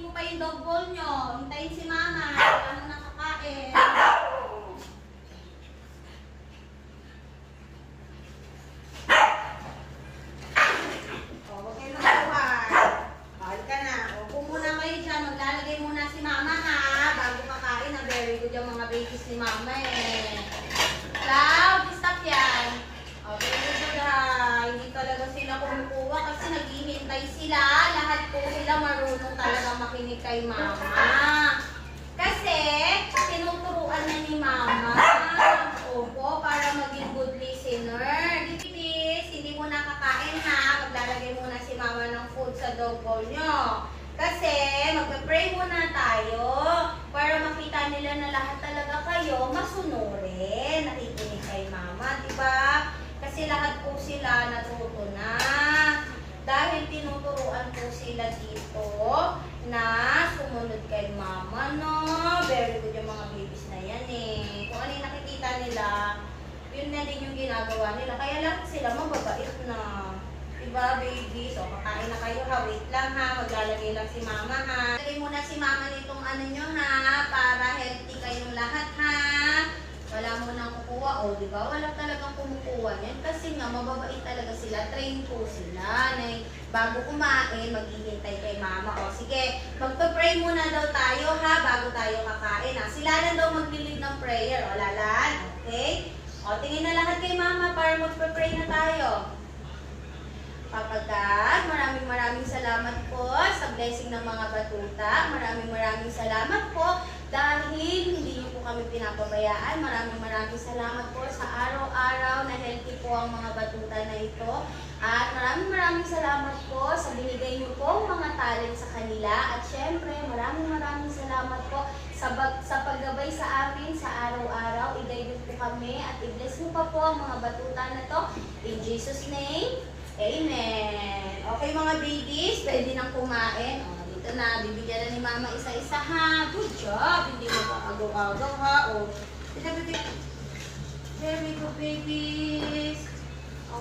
mo pa yung dog bowl nyo. Hintayin si mama. Wala mo nakakain. O, huwag kayo nakakuhan. Bawal ka na. Upo muna kayo dyan. Maglalagay muna si mama ha. Bago kakain na. Very good yung mga babies ni mama eh. Cloud, stop yan. O, very good ha. Hindi talaga sila kumukuha kasi naghihintay sila. Lahat po sila marunong talaga makinig kay mama. Kasi, tinuturuan na ni mama. Opo, para maging good listener. Dipis, hindi mo nakakain ha. Maglalagay muna si mama ng food sa dog bowl nyo. Kasi, magpe-pray muna tayo. Para makita nila na lahat talaga kayo masunurin. Nakikinig kay mama, diba? Kasi lahat po sila natuto na. Dahil tinuturuan po sila dito na sumunod kay mama, no? Very good yung mga babies na yan eh. Kung ano yung nakikita nila, yun na din yung ginagawa nila. Kaya lang sila mababait na. Diba, babies? So, kakain na kayo ha. Wait lang ha. Maglalagay lang si mama ha. Lagay muna si mama nitong ano nyo ha. Para healthy kayong lahat ha. Wala mo nang kukuha. O, diba? Wala talagang kumukuha yan. Kasi nga, mababait talaga sila. Train po sila. Na bago kumain, maghihintay kay mama. O, sige. Magpa-pray muna daw tayo, ha? Bago tayo kakain, ha? Sila na daw mag-lead ng prayer. O, Lalan? Okay? O, tingin na lahat kay mama para magpa-pray na tayo. Papa God, maraming salamat po sa blessing ng mga batuta. Maraming salamat po dahil hindi niyo po kami pinapabayaan. Maraming salamat po sa araw-araw na healthy po ang mga batuta na ito. At maraming salamat po sa binigay niyo po mga talent sa kanila. At syempre, maraming salamat po sa paggabay sa amin sa araw-araw. I-guide po kami at i-bless mo pa po ang mga batuta na to. In Jesus' name, Amen. Okay mga babies, pwede nang kumain. O, dito na, bibigyan na ni mama isa-isa ha. Good job. Hindi mo pa agaw-agaw ha. O, very good babies. O,